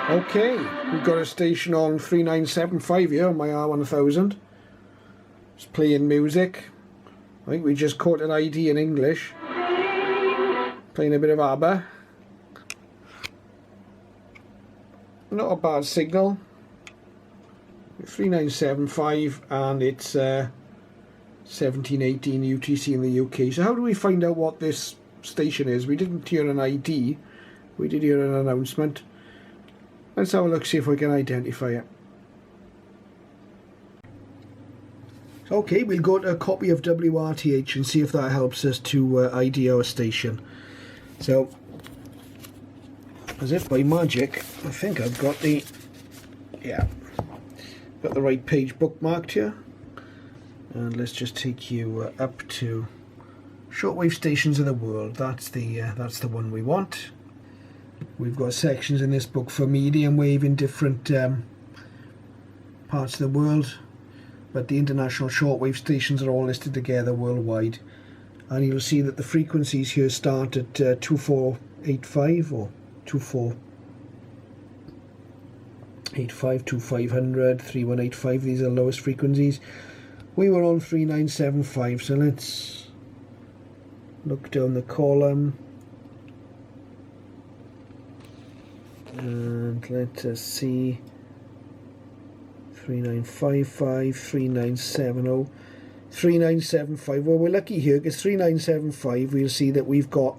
Okay, we've got a station on 3975 here on my R1000. It's playing music. I think we just caught an ID in English. Playing a bit of ABBA. Not a bad signal. 3975 and it's 1718 UTC in the UK. So how do we find out what this station is? We didn't hear an ID. We did hear an announcement. Let's have a look, see if we can identify it. Okay, we'll go to a copy of WRTH and see if that helps us to ID our station. So, as if by magic, I think I've got the, got the right page bookmarked here. And let's just take you up to Shortwave Stations of the World. That's the one we want. We've got sections in this book for medium wave in different parts of the world, but the international shortwave stations are all listed together worldwide. And you'll see that the frequencies here start at 2485 or 2485, 2500, 3185. These are lowest frequencies. We were on 3975, so let's look down the column. And let us see 3955, 3970, 3975. Well, we're lucky here because 3975 we'll see that we've got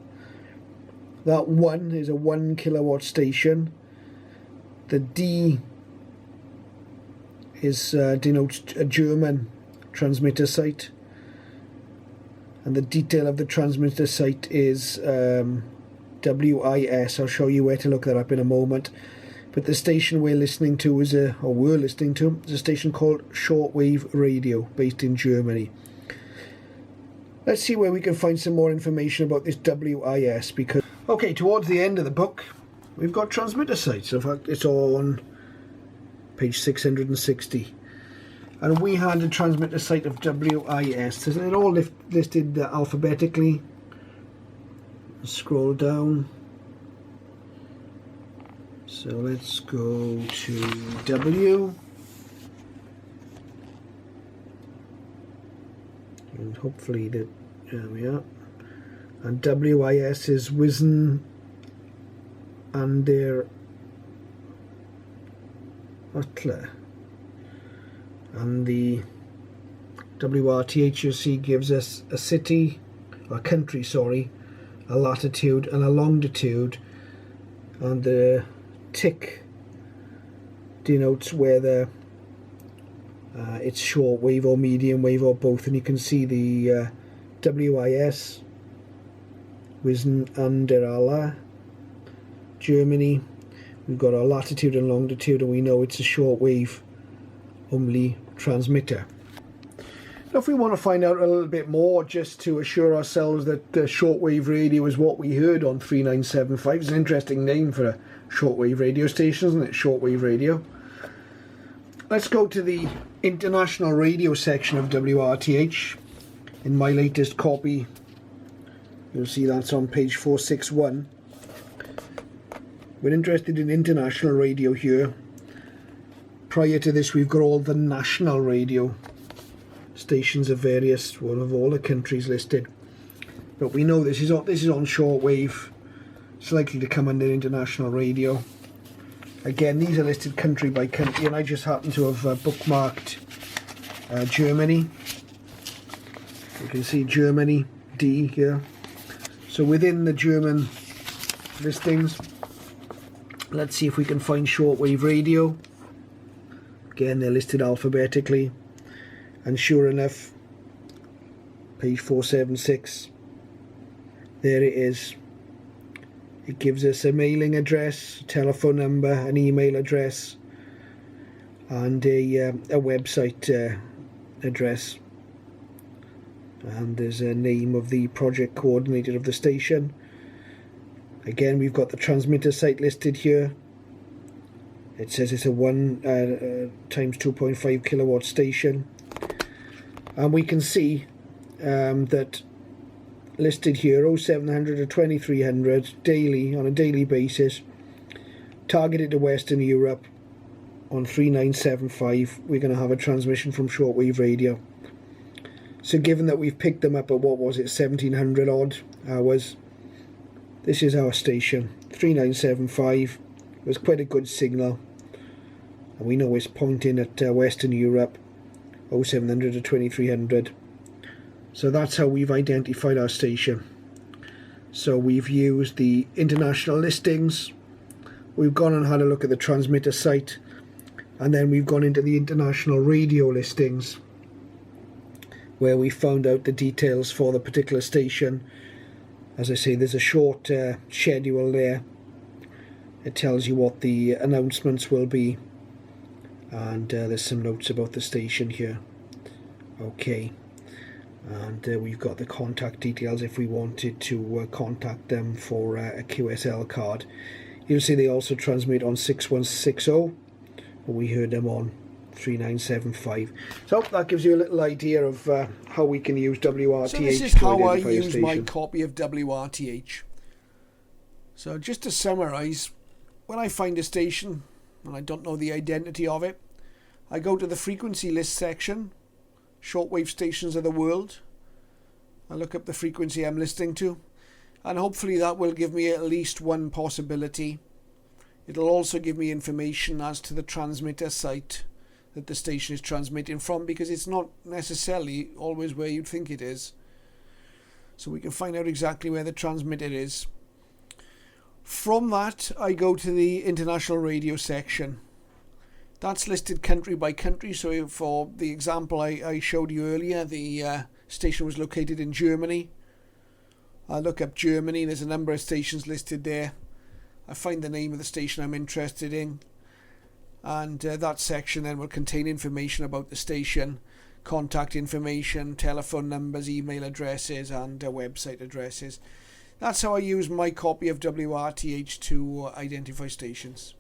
that one is a 1 kilowatt station. The D is denotes a German transmitter site, and the detail of the transmitter site is WIS. I'll show you where to look that up in a moment. But the station we're listening to is a station called Shortwave Radio, based in Germany. Let's see where we can find some more information about this WIS, because okay, towards the end of the book we've got transmitter sites. In fact, it's all on page 660. And we had a transmitter site of WIS. So they're all listed alphabetically. Scroll down. So let's go to W. And hopefully there we are. And WIS is Wissen an der Atla. And the WRTH, you see, gives us a city, or country, sorry, a latitude and a longitude, and the tick denotes whether it's short wave or medium wave or both. And you can see the WIS, Wissen an der Alla, Germany. We've got our latitude and longitude, and we know it's a short wave only transmitter. Now, if we want to find out a little bit more, just to assure ourselves that shortwave radio is what we heard on 3975, it's an interesting name for a shortwave radio station, isn't it? Shortwave radio. Let's go to the international radio section of WRTH. In my latest copy, you'll see that's on page 461. We're interested in international radio here. Prior to this, we've got all the national radio stations of various, well, of all the countries listed. But we know this is on shortwave. It's likely to come under international radio. Again, these are listed country by country, and I just happen to have bookmarked Germany. You can see Germany, D here. So within the German listings, let's see if we can find shortwave radio. Again, they're listed alphabetically. And sure enough, page 476, there it is. It gives us a mailing address, a telephone number, an email address, and a website address. And there's a name of the project coordinator of the station. Again, we've got the transmitter site listed here. It says it's a 1 times 2.5 kilowatt station. And we can see that listed here 0700 to 2300 daily, on a daily basis, targeted to Western Europe on 3975. We're going to have a transmission from Shortwave radio. So given that we've picked them up at, what was it, 1700 odd hours, this is our station, 3975. It was quite a good signal, and we know it's pointing at Western Europe, 0700 to 2300. So that's how we've identified our station. So we've used the international listings, we've gone and had a look at the transmitter site, and then we've gone into the international radio listings, where we found out the details for the particular station. As I say, there's a short schedule there. It tells you what the announcements will be, and there's some notes about the station here. Okay, and we've got the contact details if we wanted to contact them for a QSL card. You'll see they also transmit on 6160, but we heard them on 3975. So that gives you a little idea of how we can use WRTH. So this is how I use my copy of WRTH. So just to summarize, when I find a station and I don't know the identity of it, I go to the frequency list section, shortwave stations of the world. I look up the frequency I'm listening to, and hopefully that will give me at least one possibility. It'll also give me information as to the transmitter site that the station is transmitting from, because it's not necessarily always where you'd think it is. So we can find out exactly where the transmitter is. From that, I go to the international radio section. That's listed country by country. So for the example I showed you earlier, the station was located in Germany. I look up Germany, there's a number of stations listed there. I find the name of the station I'm interested in, and that section then will contain information about the station, contact information, telephone numbers, email addresses, and website addresses. That's how I use my copy of WRTH to identify stations.